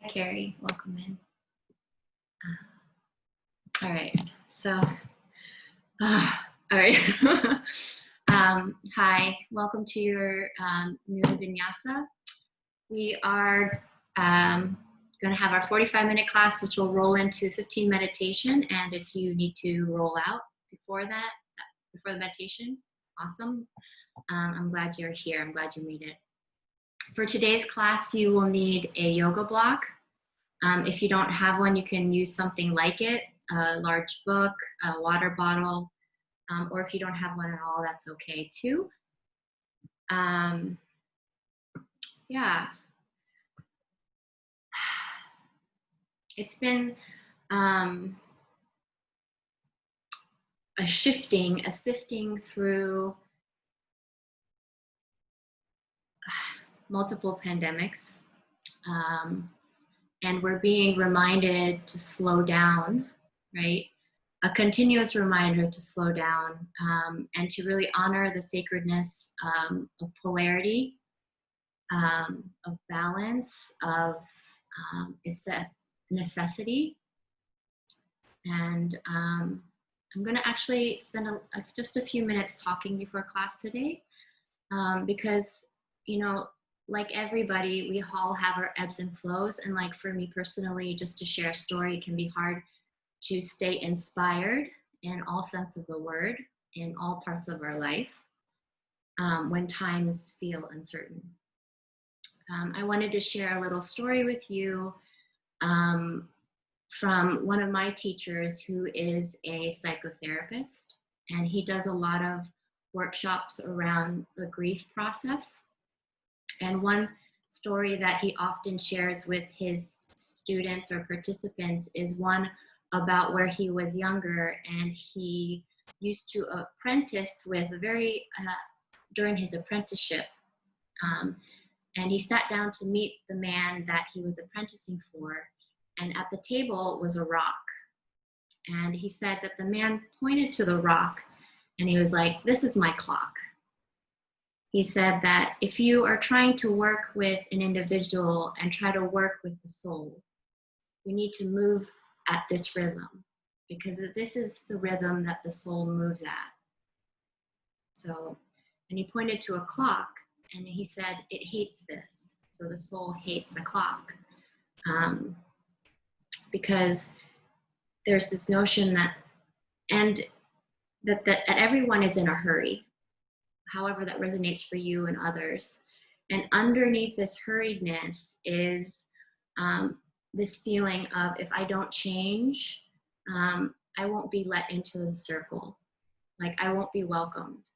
Carrie, welcome in. All right, so, all right. Hi, welcome to your new Vinyasa. We are going to have our 45-minute class, which will roll into 15 meditation. And if you need to roll out before that, before the meditation, awesome. I'm glad you're here. I'm glad you made it. For today's class, you will need a yoga block. If you don't have one, you can use something like it, a large book, a water bottle, or if you don't have one at all, that's okay too. Yeah. It's been a sifting through multiple pandemics. And we're being reminded to slow down, right? A continuous reminder to slow down and to really honor the sacredness of polarity, of balance, of necessity. And I'm going to actually spend just a few minutes talking before class today because, you know, like everybody, we all have our ebbs and flows. And like for me personally, just to share a story, it can be hard to stay inspired in all sense of the word, in all parts of our life, when times feel uncertain. I wanted to share a little story with you from one of my teachers who is a psychotherapist, and he does a lot of workshops around the grief process. And one story that he often shares with his students or participants is one about where he was younger and he used to apprentice with during his apprenticeship. And he sat down to meet the man that he was apprenticing for, and at the table was a rock. And he said that the man pointed to the rock and he was like, "This is my clock." He said that if you are trying to work with an individual and try to work with the soul, you need to move at this rhythm because this is the rhythm that the soul moves at. So, and he pointed to a clock and he said, it hates this. So the soul hates the clock because there's this notion that everyone is in a hurry. However that resonates for you and others. And underneath this hurriedness is this feeling of, if I don't change, I won't be let into the circle. Like I won't be welcomed.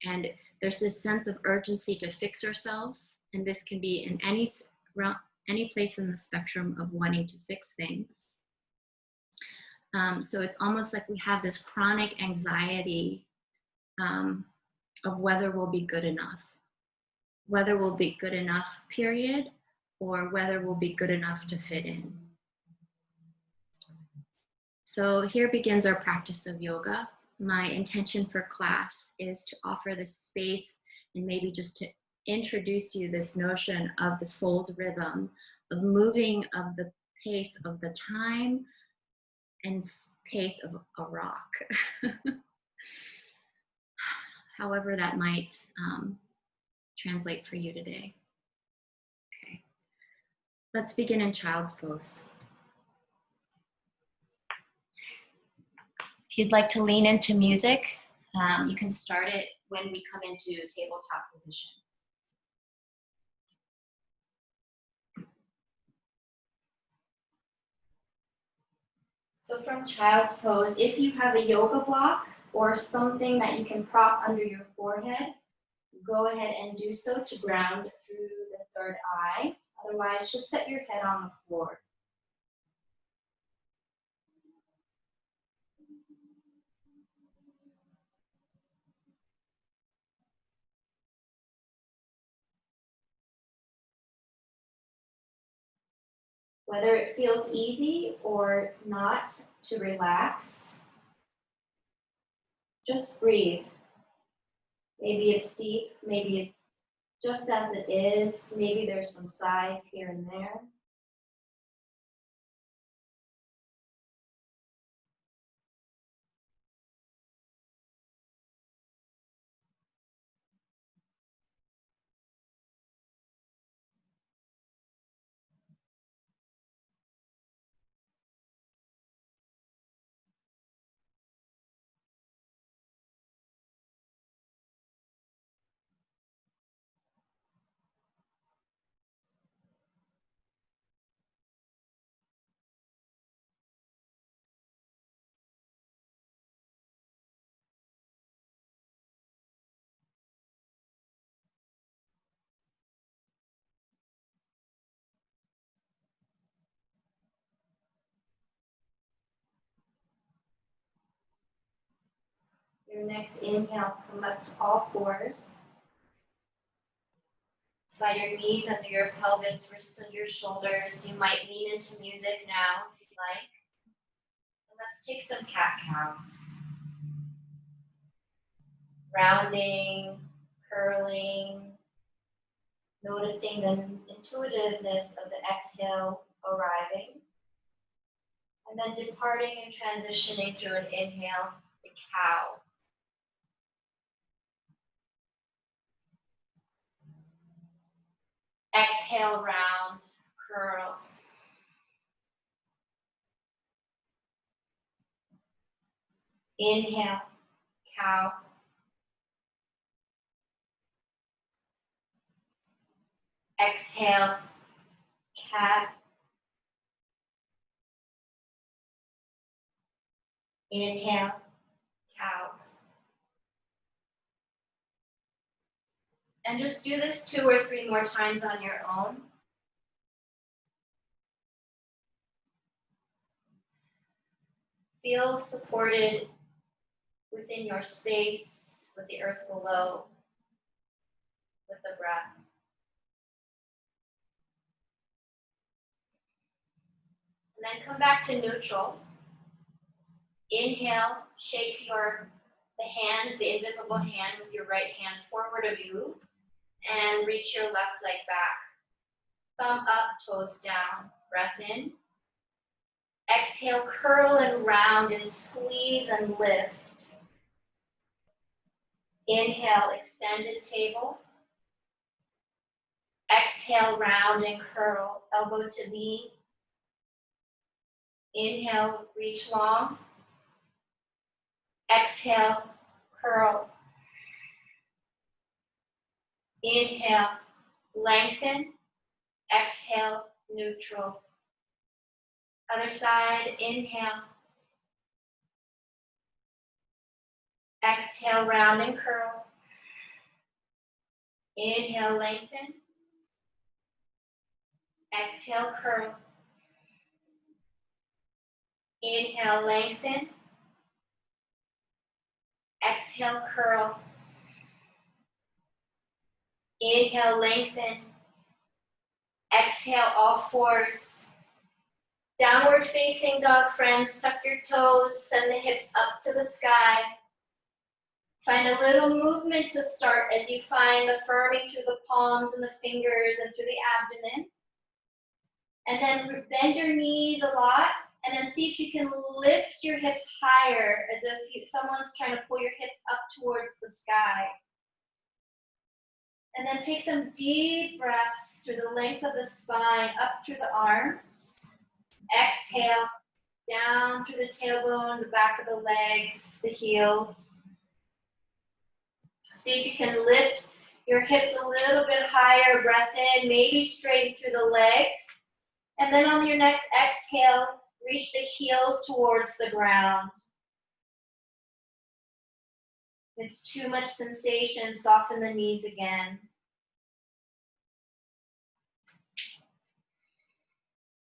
And there's this sense of urgency to fix ourselves. And this can be in any place in the spectrum of wanting to fix things. So it's almost like we have this chronic anxiety of whether we'll be good enough. Whether we'll be good enough, period, or whether we'll be good enough to fit in. So here begins our practice of yoga. My intention for class is to offer this space and maybe just to introduce you this notion of the soul's rhythm, of moving of the pace of the time and pace of a rock. However that might translate for you today. Okay, let's begin in child's pose. If you'd like to lean into music, you can start it when we come into tabletop position. So from child's pose, if you have a yoga block or something that you can prop under your forehead, go ahead and do so to ground through the third eye. Otherwise, just set your head on the floor. Whether it feels easy or not to relax, just breathe. Maybe it's deep, maybe it's just as it is, maybe there's some sighs here and there. Your next inhale, come up to all fours. Slide your knees under your pelvis, wrists under your shoulders. You might lean into music now if you'd like. And let's take some cat-cows. Rounding, curling, noticing the intuitiveness of the exhale arriving. And then departing and transitioning through an inhale to cow. Exhale, round, curl. Inhale, cow. Exhale, cat. Inhale, cow. And just do this 2 or 3 more times on your own. Feel supported within your space, with the earth below, with the breath. And then come back to neutral. Inhale, shake the hand, the invisible hand, with your right hand forward of you, and reach your left leg back. Thumb up, toes down. Breath in. Exhale, curl and round and squeeze and lift. Inhale, extended table. Exhale, round and curl, elbow to knee. Inhale, reach long. Exhale, curl. Inhale, lengthen. Exhale, neutral. Other side, inhale. Exhale, round and curl. Inhale, lengthen. Exhale, curl. Inhale, lengthen. Exhale, curl. Inhale, lengthen. Exhale, all fours. Downward facing dog, friends. Tuck your toes, send the hips up to the sky. Find a little movement to start as you find affirming through the palms and the fingers and through the abdomen. And then bend your knees a lot, and then see if you can lift your hips higher, as if someone's trying to pull your hips up towards the sky. And then take some deep breaths through the length of the spine, up through the arms. Exhale, down through the tailbone, the back of the legs, the heels. See if you can lift your hips a little bit higher. Breath in, maybe straighten through the legs. And then on your next exhale, reach the heels towards the ground. If it's too much sensation, soften the knees again.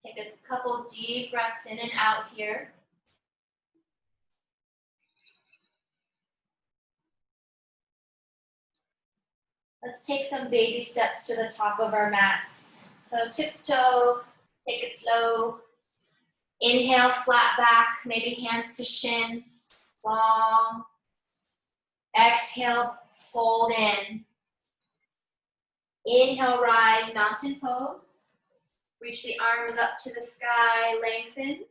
Take a couple deep breaths in and out here. Let's take some baby steps to the top of our mats. So tiptoe, take it slow. Inhale, flat back, maybe hands to shins, long. Exhale, fold in. Inhale, rise, mountain pose. Reach the arms up to the sky, lengthen.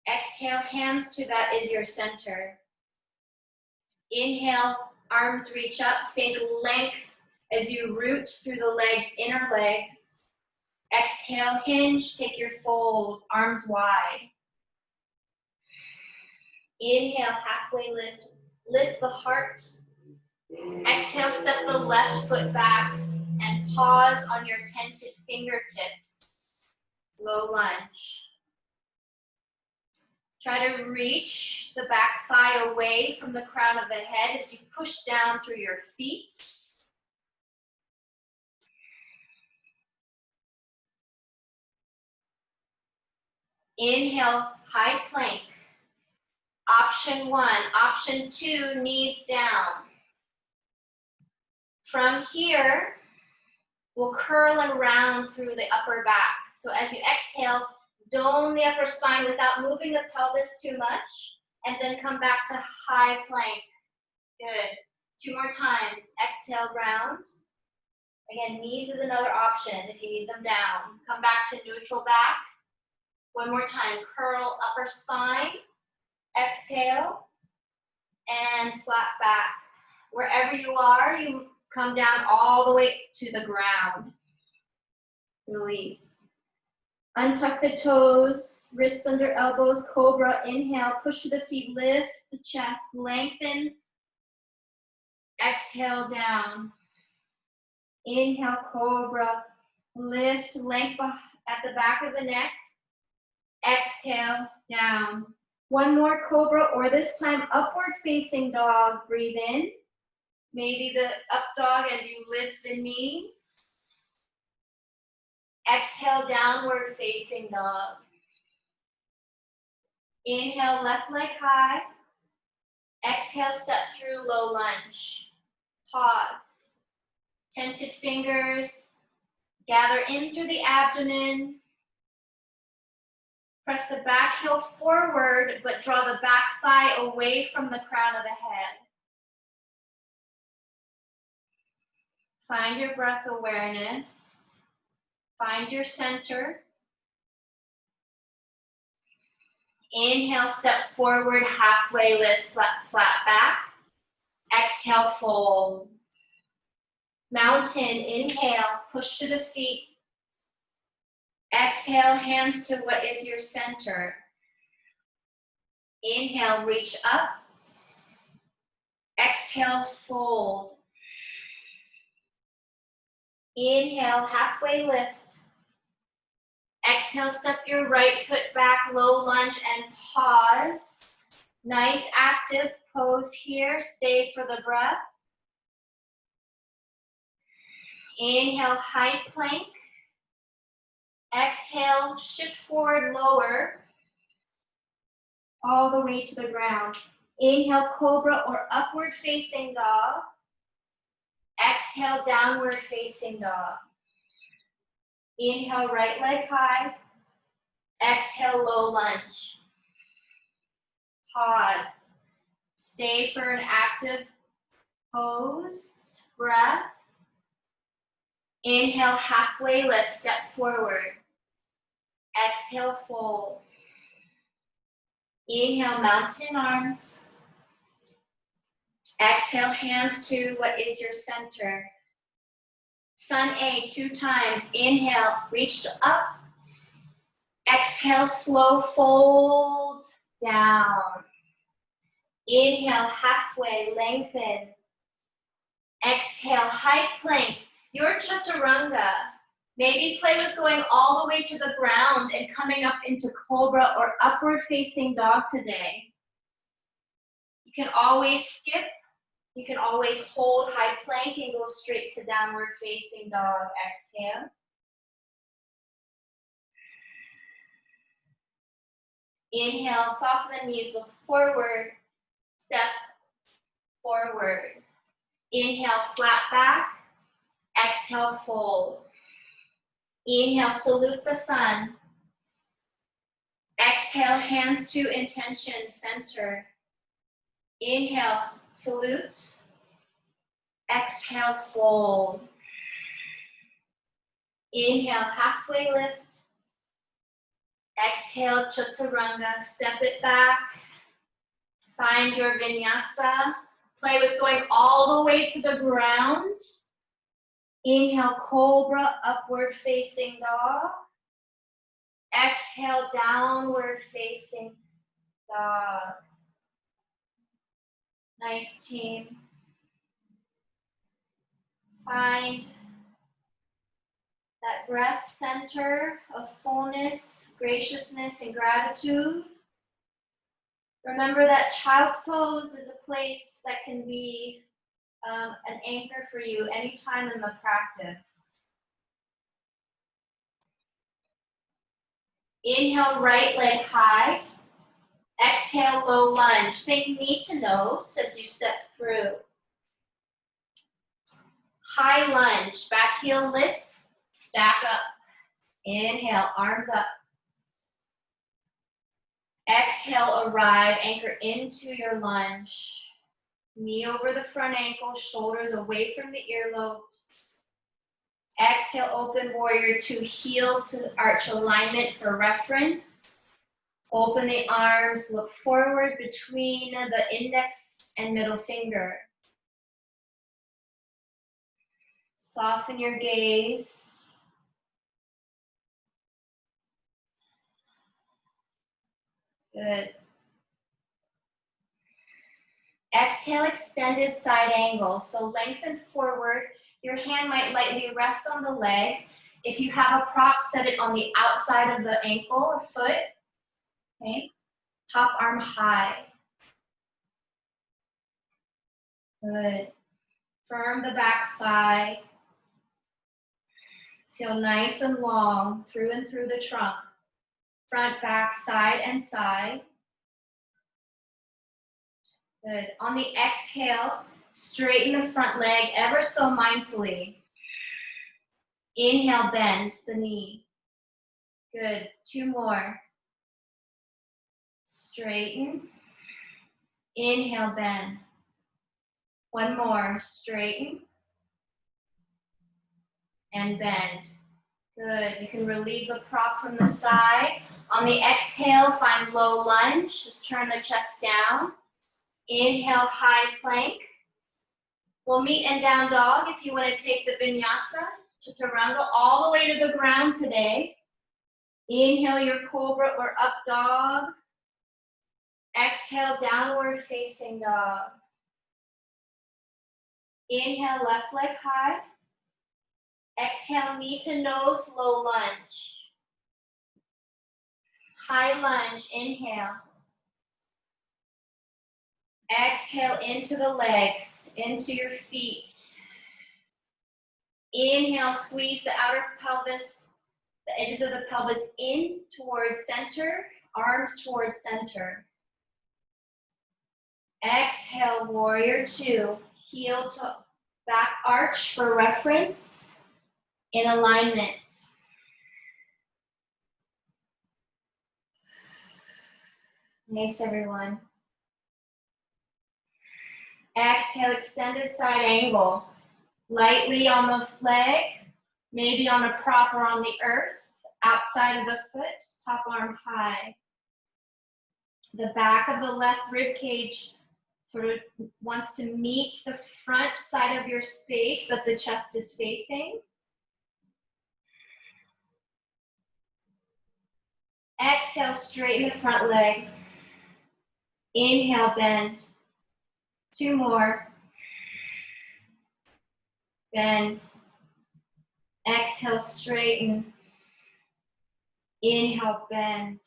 Exhale, hands to that is your center. Inhale, arms reach up, think length as you root through the legs, inner legs. Exhale, hinge, take your fold, arms wide. Inhale, halfway lift, lift the heart. Exhale, step the left foot back and pause on your tented fingertips. Low lunge. Try to reach the back thigh away from the crown of the head as you push down through your feet. Inhale, high plank. Option 1. Option 2, knees down. From here, we'll curl and round through the upper back. So as you exhale, dome the upper spine without moving the pelvis too much, and then come back to high plank. Good. 2 more times. Exhale, round. Again, knees is another option if you need them down. Come back to neutral back. 1 more time. Curl upper spine. Exhale, and flat back. Wherever you are, you come down all the way to the ground. Release. Untuck the toes, wrists under elbows, cobra. Inhale, push to the feet, lift the chest, lengthen. Exhale, down. Inhale, cobra. Lift, length at the back of the neck. Exhale, down. 1 more cobra, or this time upward facing dog. Breathe in. Maybe the up dog as you lift the knees. Exhale, downward facing dog. Inhale, left leg high. Exhale, step through low lunge. Pause. Tented fingers. Gather in through the abdomen. Press the back heel forward, but draw the back thigh away from the crown of the head. Find your breath awareness. Find your center. Inhale, step forward, halfway lift, flat back. Exhale, fold. Mountain, inhale, push to the feet. Exhale, hands to what is your center. Inhale, reach up. Exhale, fold. Inhale, halfway lift. Exhale, step your right foot back, low lunge, and pause. Nice active pose here. Stay for the breath. Inhale, high plank. Exhale, shift forward, lower, all the way to the ground. Inhale, cobra or upward facing dog. Exhale, downward facing dog. Inhale, right leg high. Exhale, low lunge. Pause. Stay for an active pose, breath. Inhale, halfway lift, step forward. Exhale, fold. Inhale, mountain arms. Exhale, hands to what is your center. Sun A 2 times. Inhale, reach up. Exhale, slow fold down. Inhale, halfway, lengthen. Exhale, high plank. Your chaturanga. Maybe play with going all the way to the ground and coming up into cobra or upward facing dog today. You can always skip. You can always hold high plank and go straight to downward facing dog. Exhale. Inhale, soften the knees, look forward, step forward. Inhale, flat back. Exhale, fold. Inhale, salute the sun. Exhale, hands to intention, center. Inhale, salute. Exhale, fold. Inhale, halfway lift. Exhale, chaturanga, step it back. Find your vinyasa. Play with going all the way to the ground. Inhale, cobra, upward facing dog. Exhale, downward facing dog. Nice, team. Find that breath center of fullness, graciousness, and gratitude. Remember that child's pose is a place that can be an anchor for you anytime in the practice. Inhale, right leg high. Exhale, low lunge. Think knee to nose as you step through. High lunge, back heel lifts, stack up. Inhale, arms up. Exhale, arrive, anchor into your lunge. Knee over the front ankle, shoulders away from the earlobes. Exhale, open warrior two, heel to arch alignment for reference. Open the arms, look forward between the index and middle finger. Soften your gaze. Good. Exhale, extended side angle. So lengthen forward. Your hand might lightly rest on the leg. If you have a prop, set it on the outside of the ankle or foot. Okay. Top arm high. Good. Firm the back thigh. Feel nice and long through and through the trunk. Front, back, side, and side. Good. On the exhale, straighten the front leg ever so mindfully. Inhale, bend the knee. Good. Two more. Straighten. Inhale, bend. One more. Straighten. And bend. Good. You can relieve the prop from the side. On the exhale, find low lunge. Just turn the chest down. Inhale, high plank. We'll meet in down dog if you want to take the vinyasa, chaturanga, all the way to the ground today. Inhale your cobra or up dog. Exhale, downward facing dog. Inhale, left leg high. Exhale, knee to nose, low lunge. High lunge, inhale. Exhale into the legs, into your feet. Inhale, squeeze the outer pelvis, the edges of the pelvis in towards center, arms towards center. Exhale, warrior two, heel to back arch for reference, in alignment. Nice, everyone. Exhale, extended side angle. Lightly on the leg, maybe on a prop or on the earth, outside of the foot, top arm high. The back of the left rib cage sort of wants to meet the front side of your space that the chest is facing. Exhale, straighten the front leg. Inhale, bend. Two more. Bend. Exhale, straighten. Inhale, bend.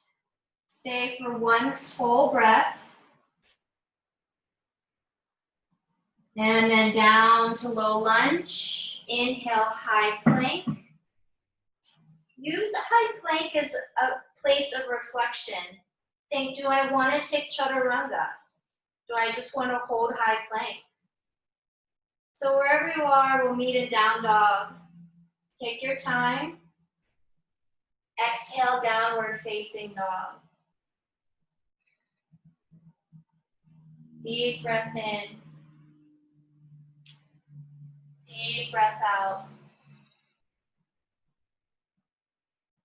Stay for one full breath. And then down to low lunge. Inhale, high plank. Use high plank as a place of reflection. Think, do I want to take chaturanga? Do I just want to hold high plank? So wherever you are, we'll meet in down dog. Take your time. Exhale, downward facing dog. Deep breath in. Deep breath out.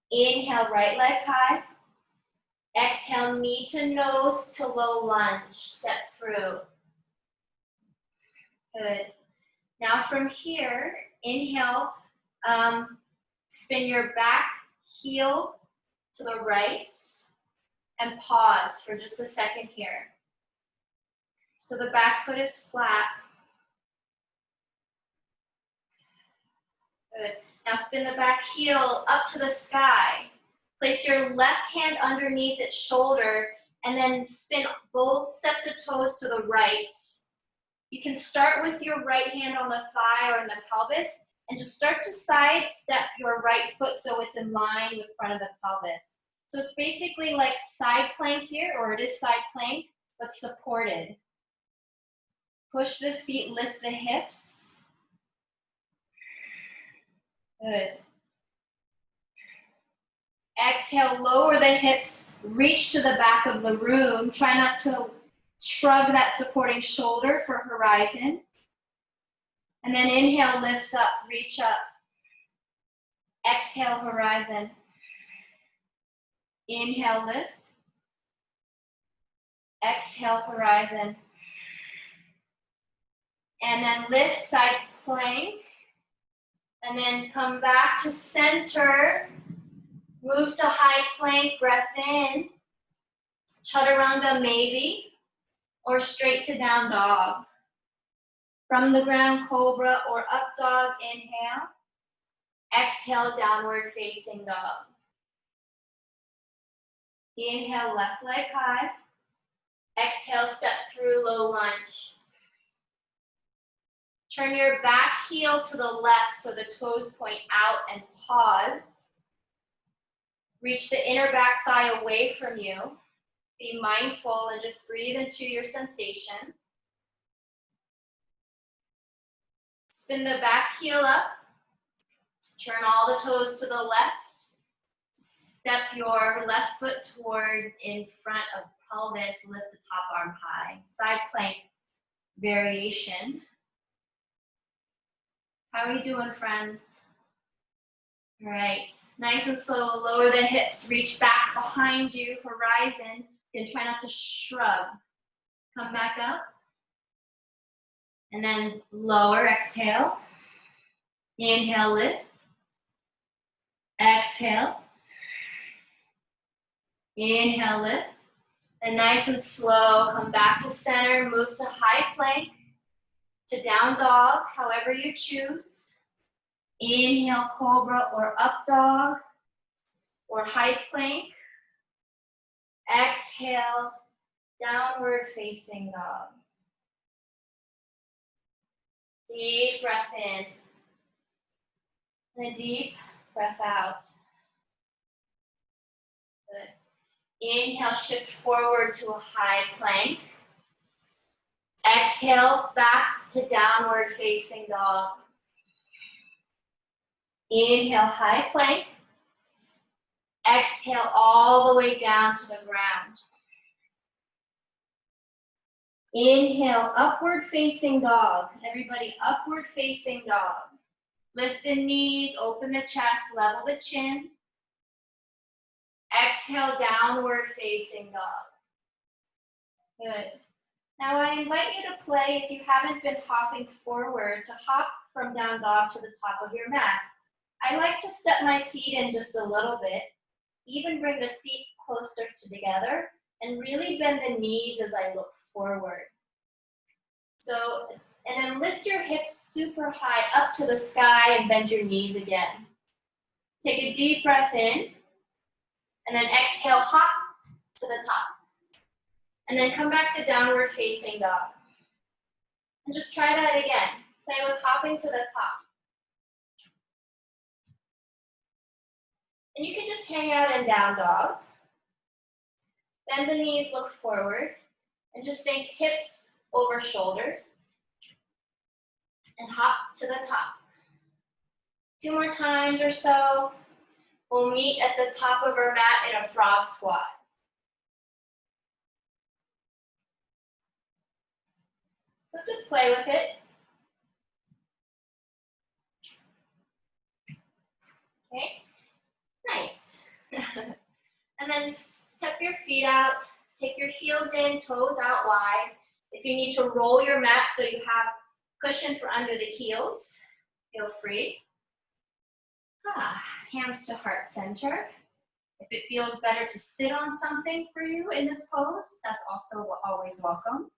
Inhale, right leg high. Exhale, knee to nose to low lunge. Step through. Good. Now from here, inhale, spin your back heel to the right and pause for just a second here. So the back foot is flat. Good. Now spin the back heel up to the sky. Place your left hand underneath its shoulder and then spin both sets of toes to the right. You can start with your right hand on the thigh or in the pelvis and just start to side step your right foot so it's in line with front of the pelvis. So it's basically like side plank here, or it is side plank, but supported. Push the feet, lift the hips. Good. Exhale, lower the hips, reach to the back of the room. Try not to shrug that supporting shoulder for horizon. And then inhale, lift up, reach up. Exhale, horizon. Inhale, lift. Exhale, horizon. And then lift, side plank. And then come back to center. Move to high plank, breath in. Chaturanga maybe, or straight to down dog. From the ground, cobra or up dog, inhale. Exhale, downward facing dog. Inhale, left leg high. Exhale, step through low lunge. Turn your back heel to the left so the toes point out and pause. Reach the inner back thigh away from you. Be mindful and just breathe into your sensation. Spin the back heel up. Turn all the toes to the left. Step your left foot towards in front of pelvis. Lift the top arm high. Side plank variation. How are you doing, friends? All right, nice and slow. Lower the hips. Reach back behind you. Horizon. Then try not to shrug. Come back up. And then lower, exhale. Inhale, lift. Exhale. Inhale, lift. And nice and slow, come back to center. Move to high plank, to down dog, however you choose. Inhale, cobra or up dog, or high plank. Exhale, downward facing dog. Deep breath in. And a deep breath out. Good. Inhale, shift forward to a high plank. Exhale, back to downward facing dog. Inhale, high plank. Exhale all the way down to the ground. Inhale, upward facing dog. Everybody, upward facing dog. Lift the knees, open the chest, level the chin. Exhale, downward facing dog. Good. Now I invite you to play, if you haven't been hopping forward, to hop from down dog to the top of your mat. I like to step my feet in just a little bit, even bring the feet closer together, and really bend the knees as I look forward. So, and then lift your hips super high up to the sky and bend your knees again. Take a deep breath in, and then exhale, hop to the top. And then come back to downward facing dog. And just try that again. Play with hopping to the top. And you can just hang out in down dog. Bend the knees, look forward. And just think hips over shoulders. And hop to the top. 2 more times or so. We'll meet at the top of our mat in a frog squat. So just play with it. Okay, nice. And then step your feet out, take your heels in, toes out wide. If you need to roll your mat so you have cushion for under the heels, feel free. Hands to heart center. If it feels better to sit on something for you in this pose, that's also always welcome.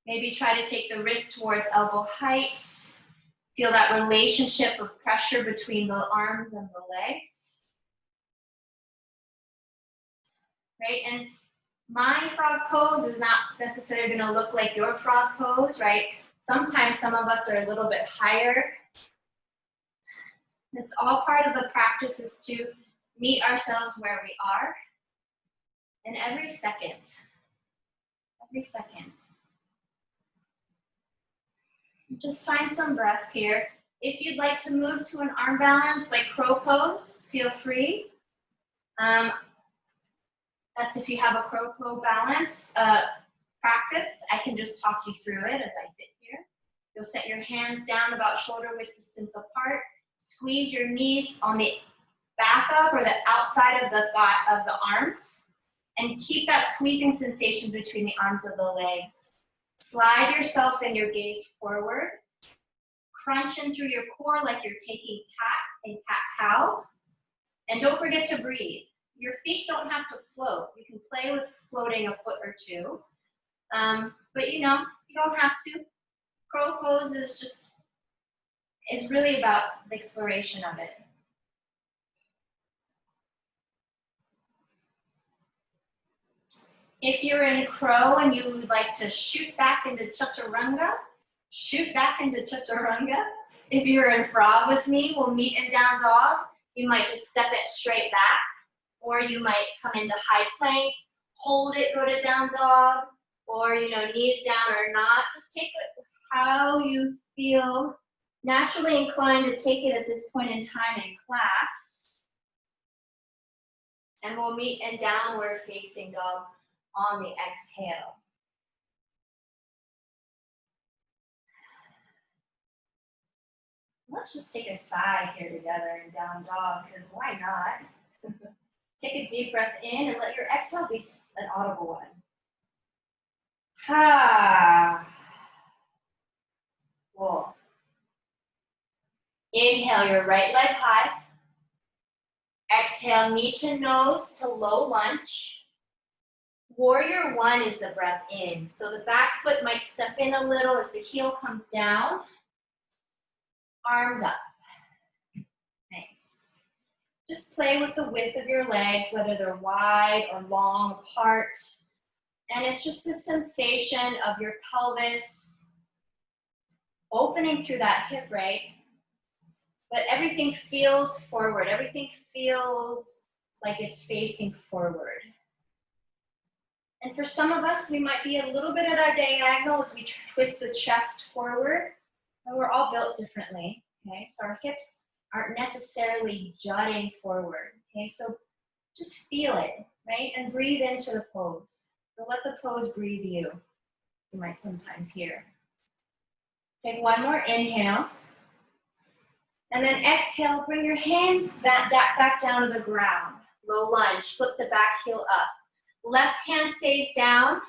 Maybe try to take the wrist towards elbow height. Feel that relationship of pressure between the arms and the legs. Right, and my frog pose is not necessarily gonna look like your frog pose, right? Sometimes some of us are a little bit higher. It's all part of the practice is to meet ourselves where we are. And every second, just find some breath here. If you'd like to move to an arm balance like crow pose, feel free. That's if you have a crow pose balance practice. I can just talk you through it as I sit here. You'll set your hands down about shoulder width distance apart. Squeeze your knees on the back of or the outside of the thigh of the arms. And keep that squeezing sensation between the arms of the legs. Slide yourself and your gaze forward. Crunch in through your core like you're taking cat and cat-cow. And don't forget to breathe. Your feet don't have to float. You can play with floating a foot or two. But you know, you don't have to. Crow pose is really about the exploration of it. If you're in crow and you would like to shoot back into chaturanga, shoot back into chaturanga. If you're in frog with me, we'll meet in down dog. You might just step it straight back, or you might come into high plank, hold it, go to down dog, or knees down or not. Just take it how you feel naturally inclined to take it at this point in time in class. And we'll meet in downward facing dog on the exhale. Let's just take a sigh here together in down dog, because why not? Take a deep breath in and let your exhale be an audible one. Ha. Cool. Inhale your right leg high. Exhale, knee to nose to low lunge. Warrior one is the breath in. So the back foot might step in a little as the heel comes down. Arms up. Nice. Just play with the width of your legs, whether they're wide or long apart. And it's just the sensation of your pelvis opening through that hip, right? But everything feels forward. Everything feels like it's facing forward. And for some of us, we might be a little bit at our diagonal as we twist the chest forward. And we're all built differently, okay? So our hips aren't necessarily jutting forward, okay? So just feel it, right? And breathe into the pose. So let the pose breathe you. You might sometimes hear. Take one more inhale. And then exhale, bring your hands back down to the ground. Low lunge, flip the back heel up. Left hand stays down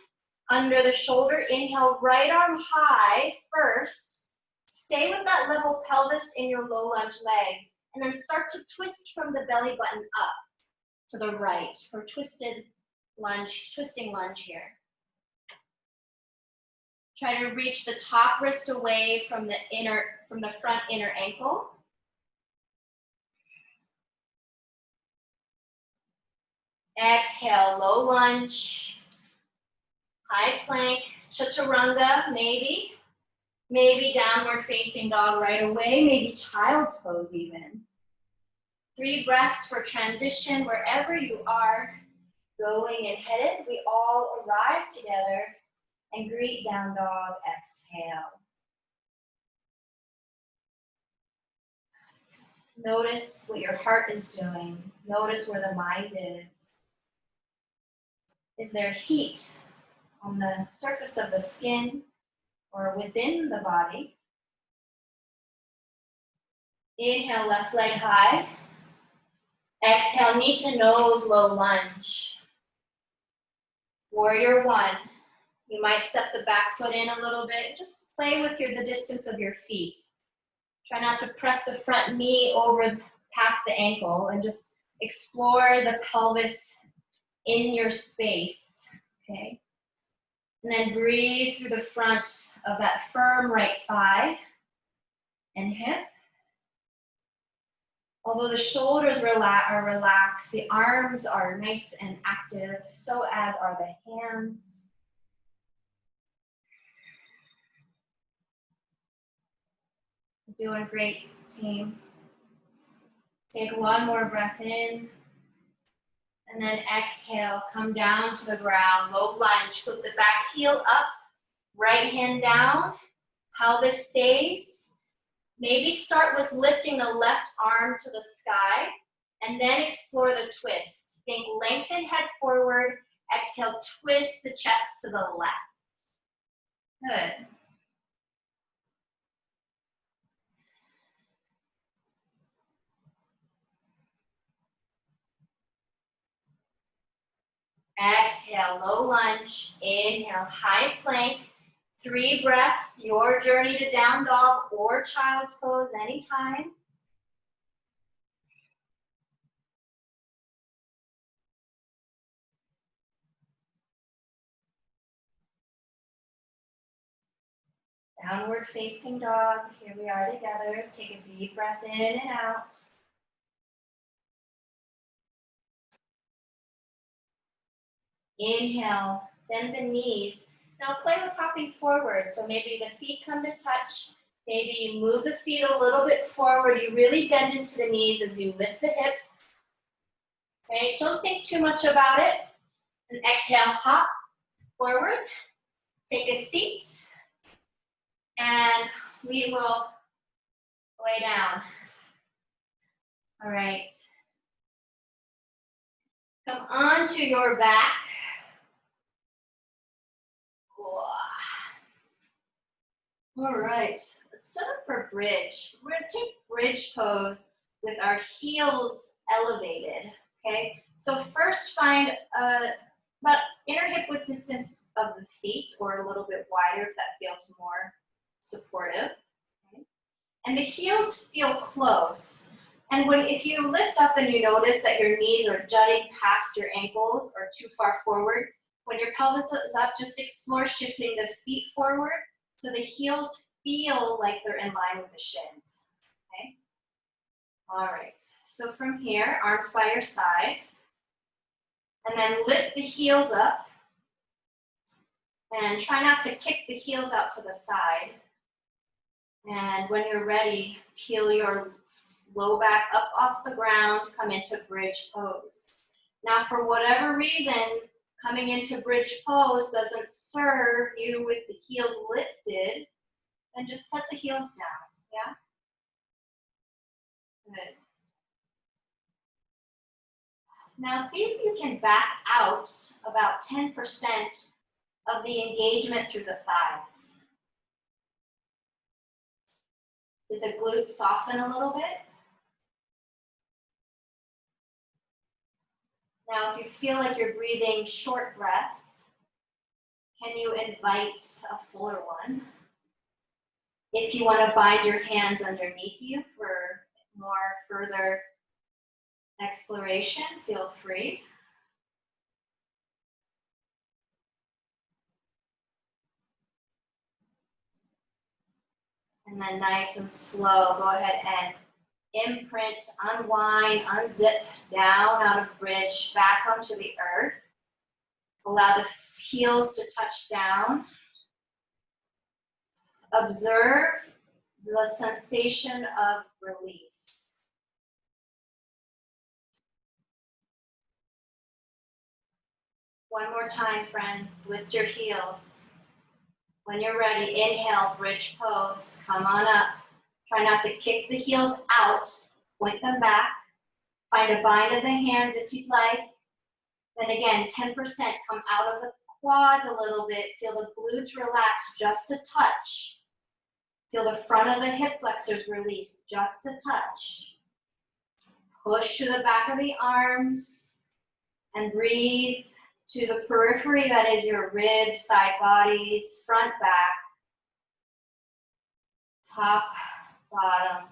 under the shoulder. Inhale, right arm high first. Stay with that level pelvis in your low lunge legs. And then start to twist from the belly button up to the right for twisting lunge here. Try to reach the top wrist away from the front inner ankle. Exhale, low lunge, high plank, chaturanga, maybe downward facing dog right away, maybe child's pose even. 3 breaths for transition wherever you are going and headed. We all arrive together and greet down dog, exhale. Notice what your heart is doing. Notice where the mind is. Is there heat on the surface of the skin or within the body? Inhale, left leg high. Exhale, knee to nose, low lunge. Warrior one. You might step the back foot in a little bit. Just play with the distance of your feet. Try not to press the front knee over past the ankle and just explore the pelvis in your space, okay? And then breathe through the front of that firm right thigh and hip. Although the shoulders are relaxed, the arms are nice and active, so as are the hands. You're doing great, team. Take one more breath in. And then exhale, come down to the ground, low lunge, flip the back heel up, right hand down, pelvis stays. Maybe start with lifting the left arm to the sky, and then explore the twist. Think lengthen head forward, exhale, twist the chest to the left. Good. Exhale, low lunge. Inhale, high plank. 3 breaths, your journey to down dog or child's pose anytime. Downward facing dog. Here we are together. Take a deep breath in and out. Inhale, bend the knees. Now play with hopping forward. So maybe the feet come to touch. Maybe you move the feet a little bit forward. You really bend into the knees as you lift the hips. Okay, don't think too much about it. And exhale, hop forward. Take a seat. And we will lay down. All right. Come onto your back. All right, let's set up for bridge. We're gonna take bridge pose with our heels elevated, okay? So first find about inner hip width distance of the feet, or a little bit wider if that feels more supportive. Okay? And the heels feel close. And if you lift up and you notice that your knees are jutting past your ankles or too far forward, when your pelvis is up, just explore shifting the feet forward so the heels feel like they're in line with the shins, okay? All right, so from here, arms by your sides, and then lift the heels up, and try not to kick the heels out to the side. And when you're ready, peel your low back up off the ground, come into bridge pose. Now, for whatever reason, coming into bridge pose doesn't serve you with the heels lifted, then just set the heels down, yeah? Good. Now see if you can back out about 10% of the engagement through the thighs. Did the glutes soften a little bit? Now if you feel like you're breathing short breaths, can you invite a fuller one? If you want to bind your hands underneath you for more further exploration, feel free. And then nice and slow, go ahead and imprint, unwind, unzip down out of bridge, back onto the earth. Allow the heels to touch down. Observe the sensation of release. One more time, friends. Lift your heels. When you're ready, inhale, bridge pose. Come on up. Try not to kick the heels out. Point them back. Find a bind of the hands if you'd like. Then again, 10% come out of the quads a little bit. Feel the glutes relax just a touch. Feel the front of the hip flexors release just a touch. Push to the back of the arms and breathe to the periphery that is your ribs, side bodies, front, back, top, bottom.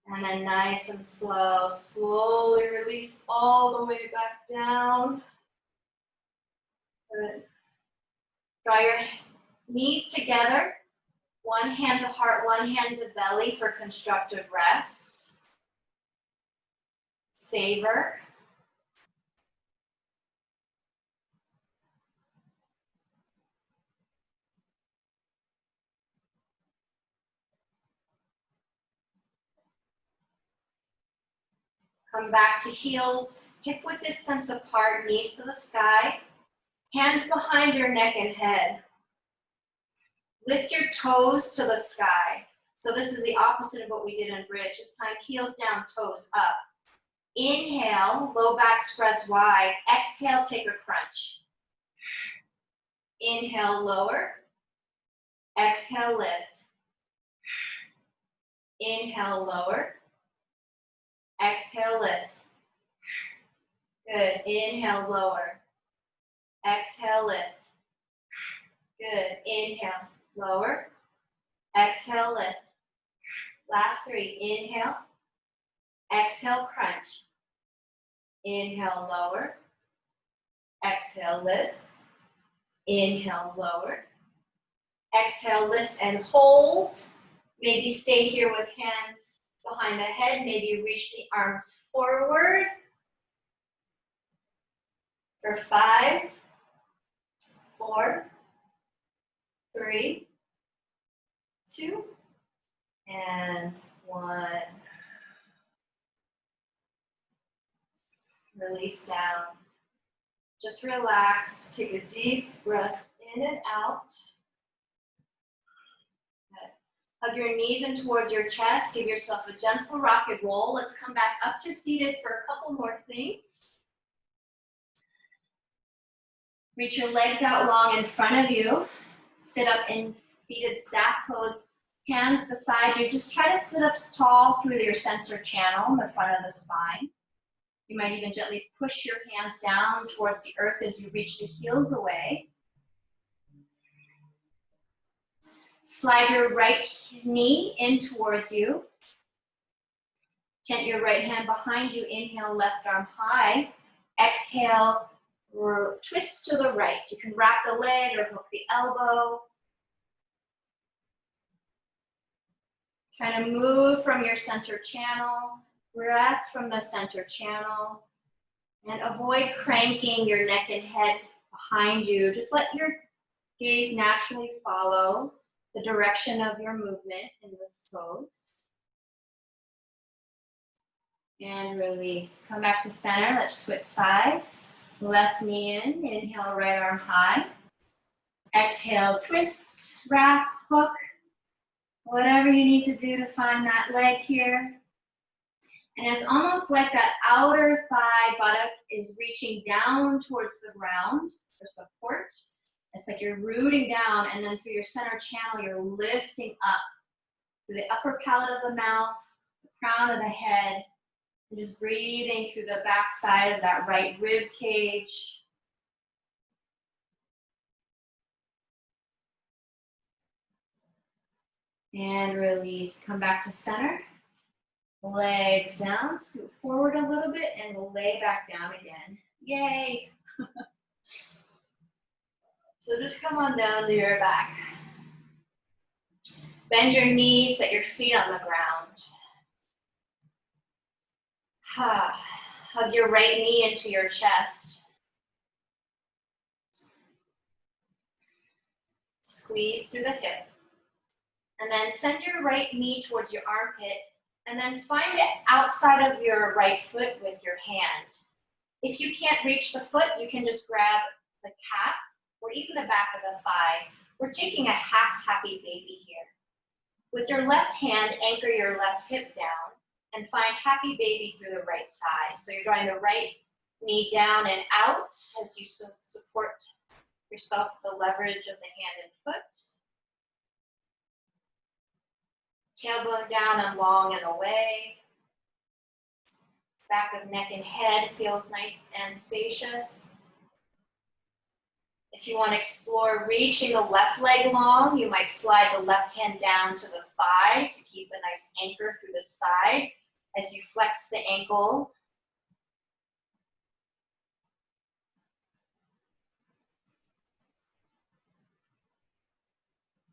And then nice and slow, slowly release all the way back down. Good. Draw your knees together. One hand to heart, one hand to belly for constructive rest. Savor. Come back to heels, hip width distance apart, knees to the sky. Hands behind your neck and head. Lift your toes to the sky. So this is the opposite of what we did in bridge. This time, heels down, toes up. Inhale, low back spreads wide. Exhale, take a crunch. Inhale, lower. Exhale, lift. Inhale, lower. Exhale, lift. Good. Inhale, lower. Exhale, lift. Good. Inhale, lower. Exhale, lift. Last three. Inhale. Exhale, crunch. Inhale, lower. Exhale, lift. Inhale, lower. Exhale, lift and hold. Maybe stay here with hands behind the head. Maybe reach the arms forward. For 5, 4, 3, 2, and 1. Release down. Just relax. Take a deep breath in and out. Good. Hug your knees in towards your chest. Give yourself a gentle rocket roll. Let's come back up to seated for a couple more things. Reach your legs out long in front of you. Sit up in seated staff pose. Hands beside you. Just try to sit up tall through your center channel in the front of the spine. You might even gently push your hands down towards the earth as you reach the heels away. Slide your right knee in towards you. Tent your right hand behind you. Inhale, left arm high. Exhale, twist to the right. You can wrap the leg or hook the elbow. Try to move from your center channel. Breath from the center channel. And avoid cranking your neck and head behind you. Just let your gaze naturally follow the direction of your movement in this pose. And release. Come back to center. Let's switch sides. Left knee in. Inhale, right arm high. Exhale, twist, wrap, hook. Whatever you need to do to find that leg here. And it's almost like that outer thigh buttock is reaching down towards the ground for support. It's like you're rooting down, and then through your center channel, you're lifting up through the upper palate of the mouth, the crown of the head, and just breathing through the back side of that right rib cage. And release. Come back to center. Legs down, scoot forward a little bit, and we'll lay back down again. Yay! So just come on down to your back. Bend your knees, set your feet on the ground. Hug your right knee into your chest. Squeeze through the hip. And then send your right knee towards your armpit. And then find it outside of your right foot with your hand. If you can't reach the foot, you can just grab the calf or even the back of the thigh. We're taking a half happy baby here. With your left hand, anchor your left hip down and find happy baby through the right side. So you're drawing the right knee down and out as you support yourself with the leverage of the hand and foot. Tailbone down and long and away. Back of neck and head feels nice and spacious. If you want to explore reaching the left leg long, you might slide the left hand down to the thigh to keep a nice anchor through the side as you flex the ankle.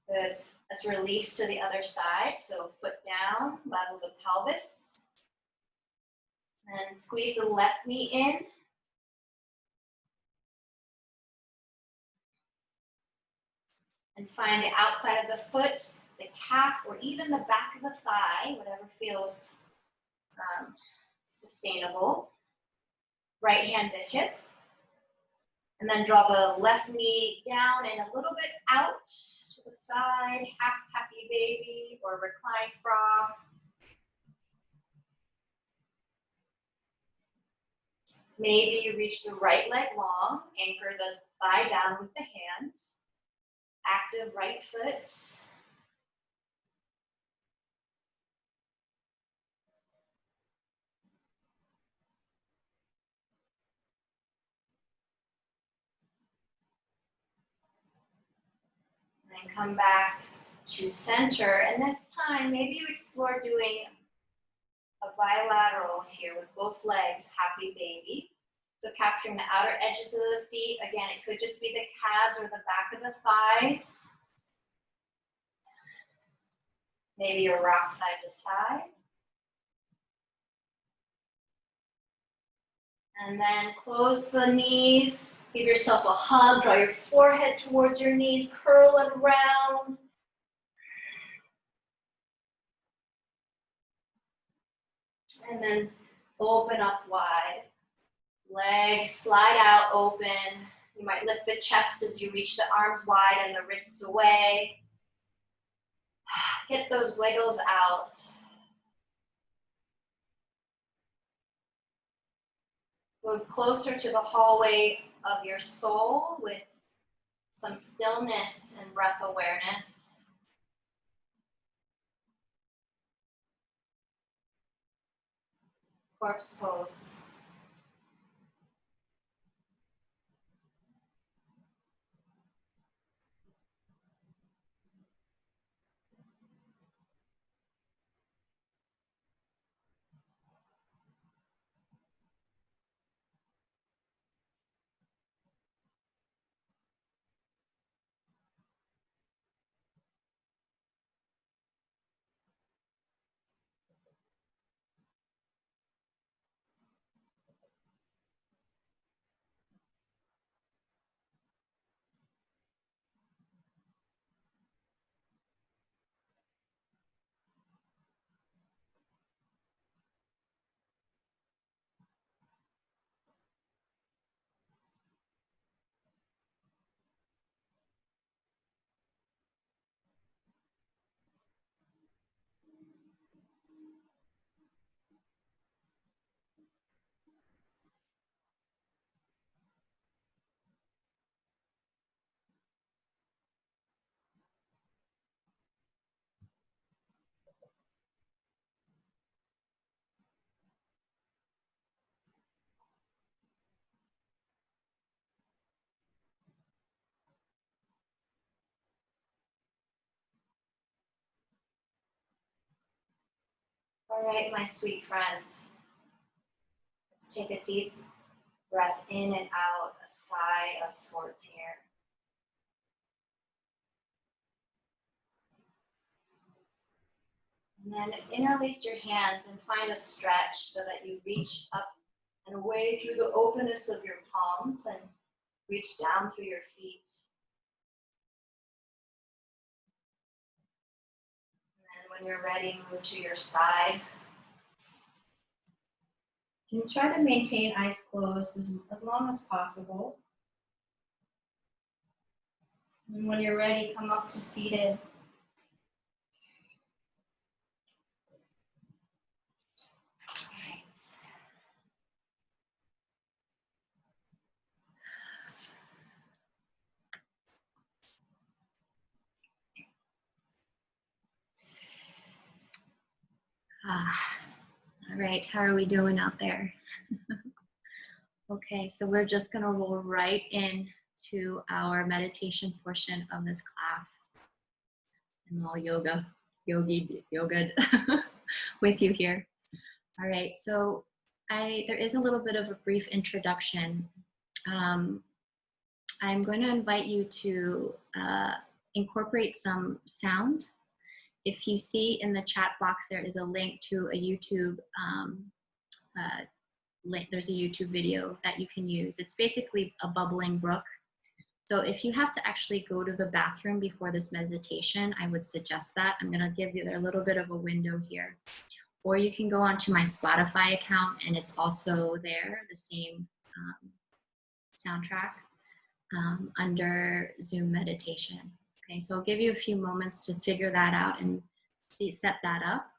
Good. Let's release to the other side. So foot down, level the pelvis. And squeeze the left knee in. And find the outside of the foot, the calf, or even the back of the thigh, whatever feels sustainable. Right hand to hip. And then draw the left knee down and a little bit out to the side, half happy baby or reclined frog. Maybe you reach the right leg long, anchor the thigh down with the hand. Active right foot. And come back to center. And this time, maybe you explore doing a bilateral here with both legs, happy baby. So capturing the outer edges of the feet. Again, it could just be the calves or the back of the thighs. Maybe a rock side to side. And then close the knees. Give yourself a hug. Draw your forehead towards your knees. Curl it around. And then open up wide. Legs slide out, open. You might lift the chest as you reach the arms wide and the wrists away. Get those wiggles out. Move closer to the hallway of your soul with some stillness and breath awareness. Corpse pose. All right, my sweet friends. Let's take a deep breath in and out, a sigh of sorts here. And then interlace your hands and find a stretch so that you reach up and away through the openness of your palms and reach down through your feet. And when you're ready, move to your side. You can try to maintain eyes closed as long as possible. And when you're ready, come up to seated. All right, how are we doing out there? Okay, so we're just gonna roll right in to our meditation portion of this class. I'm all yoga with you here. All right, so there is a little bit of a brief introduction. I'm going to invite you to incorporate some sound. If you see in the chat box, there is a link to a YouTube link. There's a YouTube video that you can use. It's basically a bubbling brook. So if you have to actually go to the bathroom before this meditation, I would suggest that. I'm going to give you a little bit of a window here. or you can go onto my Spotify account and it's also there, the same soundtrack under Zoom meditation. Okay, so I'll give you a few moments to figure that out and set that up.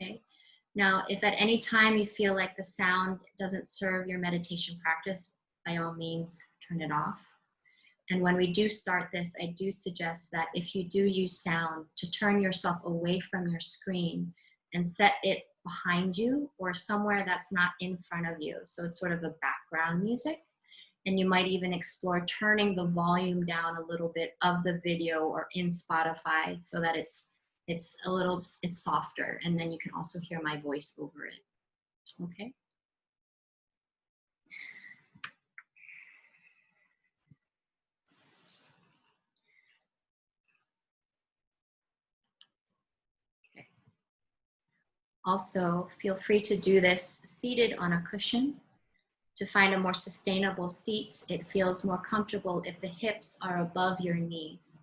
Okay. Now, if at any time you feel like the sound doesn't serve your meditation practice, by all means, turn it off. And when we do start this, I do suggest that if you do use sound, to turn yourself away from your screen and set it behind you or somewhere that's not in front of you. So it's sort of a background music. And you might even explore turning the volume down a little bit of the video or in Spotify so that it's softer, and then you can also hear my voice over it. Okay. Okay. Also, feel free to do this seated on a cushion. To find a more sustainable seat, it feels more comfortable if the hips are above your knees.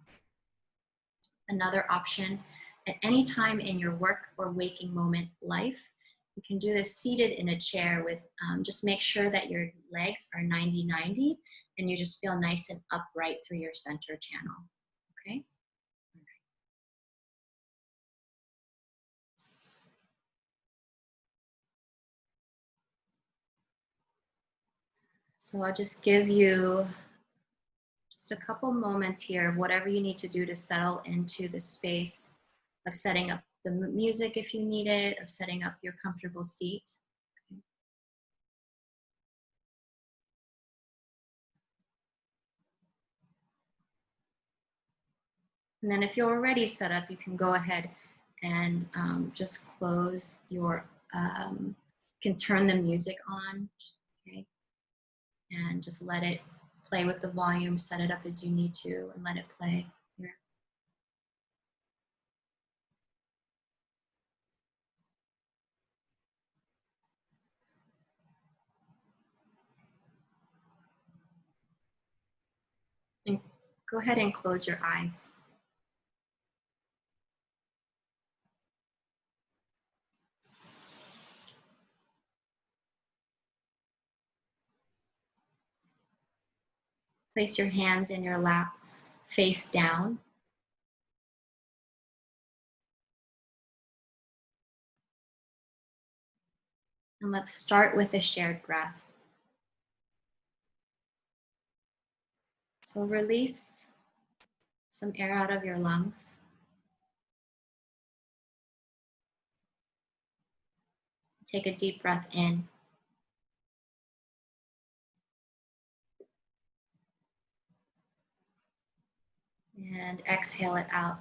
Another option, at any time in your work or waking moment life, you can do this seated in a chair with, just make sure that your legs are 90-90 and you just feel nice and upright through your center channel, okay? So I'll just give you just a couple moments here of whatever you need to do to settle into the space of setting up the music if you need it, of setting up your comfortable seat. Okay. And then if you're already set up, you can go ahead and just close your, you can turn the music on, okay? And just let it play with the volume, set it up as you need to, and let it play here. And go ahead and close your eyes. Place your hands in your lap, face down. And let's start with a shared breath. So release some air out of your lungs. Take a deep breath in. And exhale it out.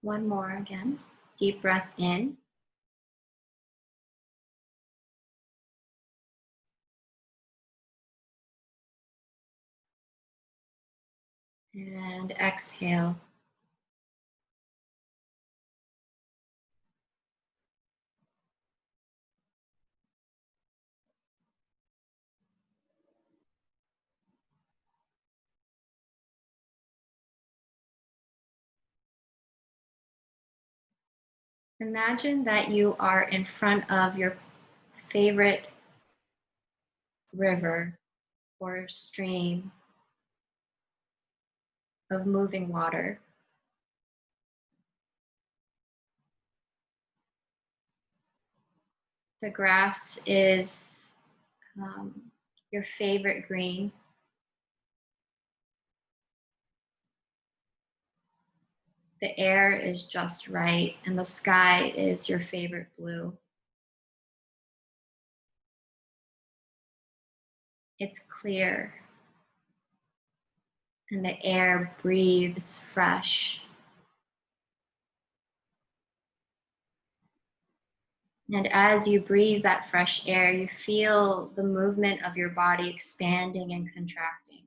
One more again. Deep breath in. And exhale. Imagine that you are in front of your favorite river or stream of moving water. The grass is your favorite green. The air is just right, and the sky is your favorite blue. It's clear, and the air breathes fresh. And as you breathe that fresh air, you feel the movement of your body expanding and contracting.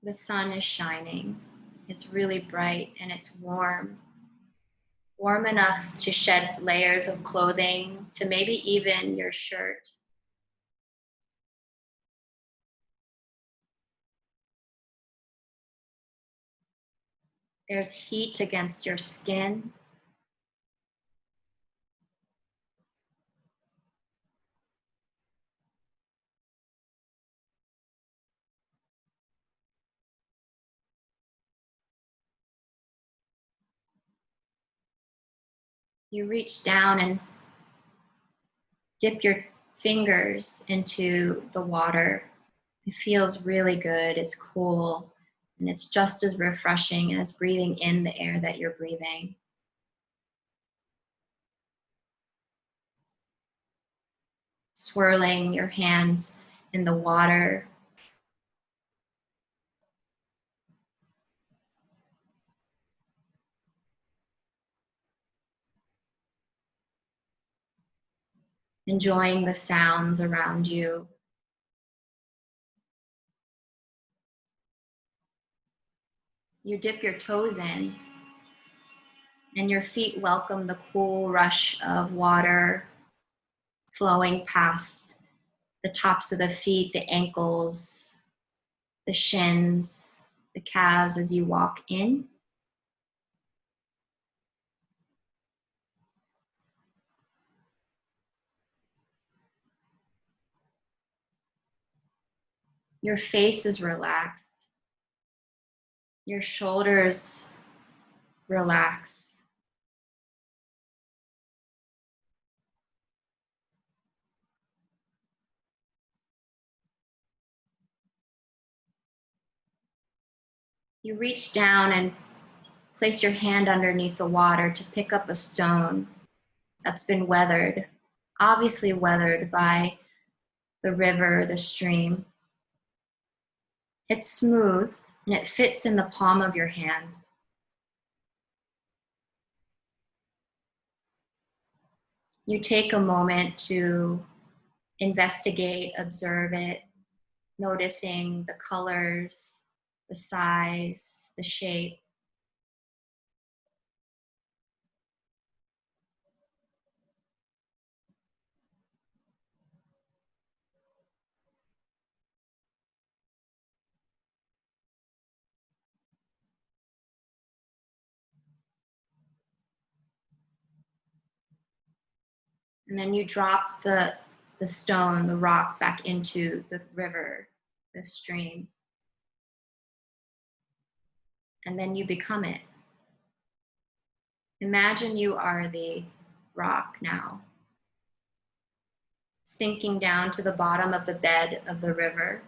The sun is shining. It's really bright and it's warm. Warm enough to shed layers of clothing, to maybe even your shirt. There's heat against your skin. You reach down and dip your fingers into the water. It feels really good. It's cool. And it's just as refreshing as breathing in the air that you're breathing. Swirling your hands in the water. Enjoying the sounds around you. You dip your toes in, and your feet welcome the cool rush of water flowing past the tops of the feet, the ankles, the shins, the calves as you walk in. Your face is relaxed. Your shoulders relax. You reach down and place your hand underneath the water to pick up a stone that's been weathered, obviously weathered by the river, the stream. It's smooth and it fits in the palm of your hand. You take a moment to investigate, observe it, noticing the colors, the size, the shape. And then you drop the stone, the rock back into the river, the stream. And then you become it. Imagine you are the rock now, sinking down to the bottom of the bed of the river.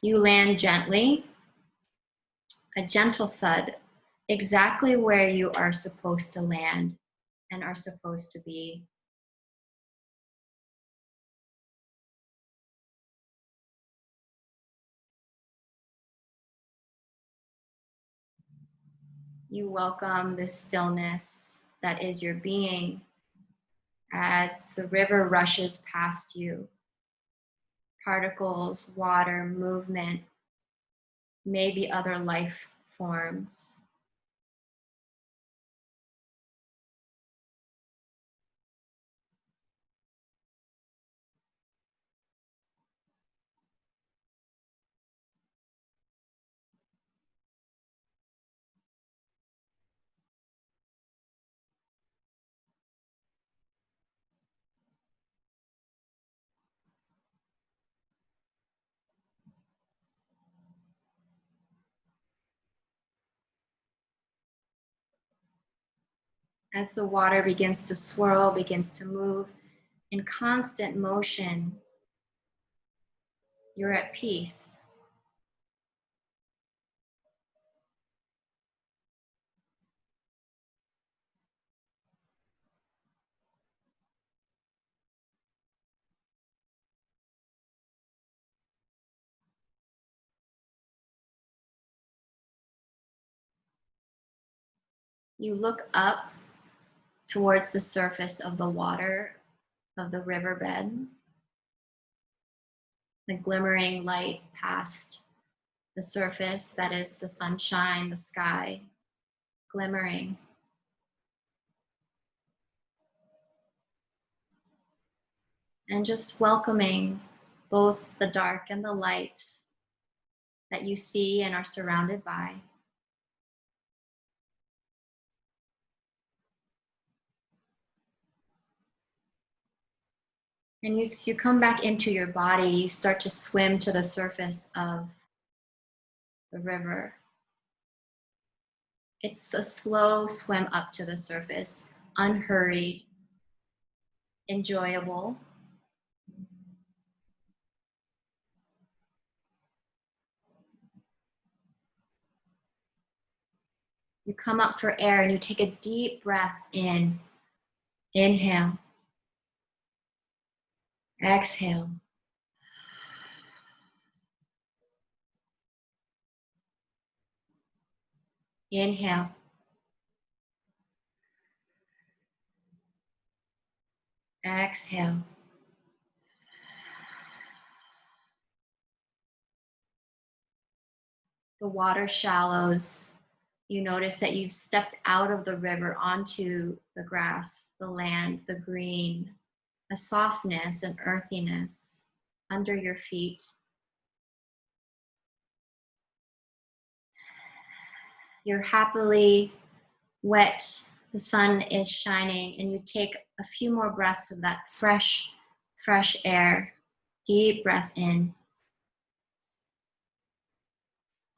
You land gently, a gentle thud, exactly where you are supposed to land and are supposed to be. You welcome the stillness that is your being as the river rushes past you. Particles, water, movement, maybe other life forms. As the water begins to swirl, begins to move in constant motion, you're at peace. You look up towards the surface of the water of the riverbed. The glimmering light past the surface, that is the sunshine, the sky, glimmering. And just welcoming both the dark and the light that you see and are surrounded by. And as you come back into your body, you start to swim to the surface of the river. It's a slow swim up to the surface, unhurried, enjoyable. You come up for air and you take a deep breath in. Inhale. Exhale. Inhale. Exhale. The water shallows. You notice that you've stepped out of the river onto the grass, the land, the green, a softness and earthiness under your feet. You're happily wet, the sun is shining, and you take a few more breaths of that fresh air. Deep breath in.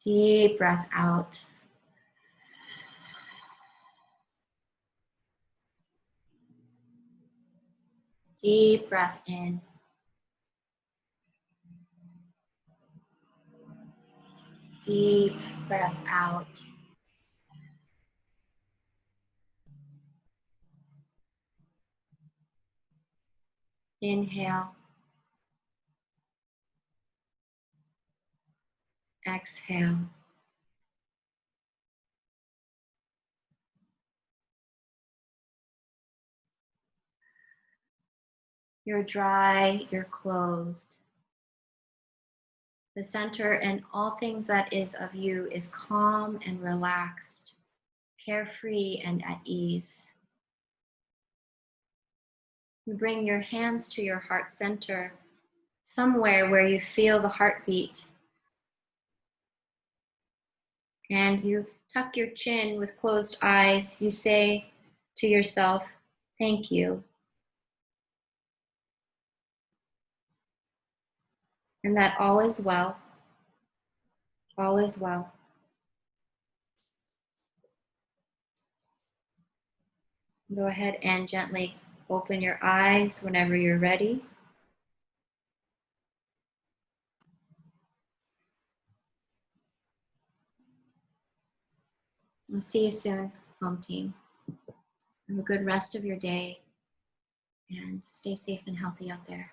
Deep breath out. Deep breath in. Deep breath out. Inhale. Exhale. You're dry, you're clothed. The center and all things that is of you is calm and relaxed, carefree and at ease. You bring your hands to your heart center, somewhere where you feel the heartbeat. And you tuck your chin with closed eyes. You say to yourself, thank you. And that all is well. All is well. Go ahead and gently open your eyes whenever you're ready. I'll see you soon, home team. Have a good rest of your day and stay safe and healthy out there.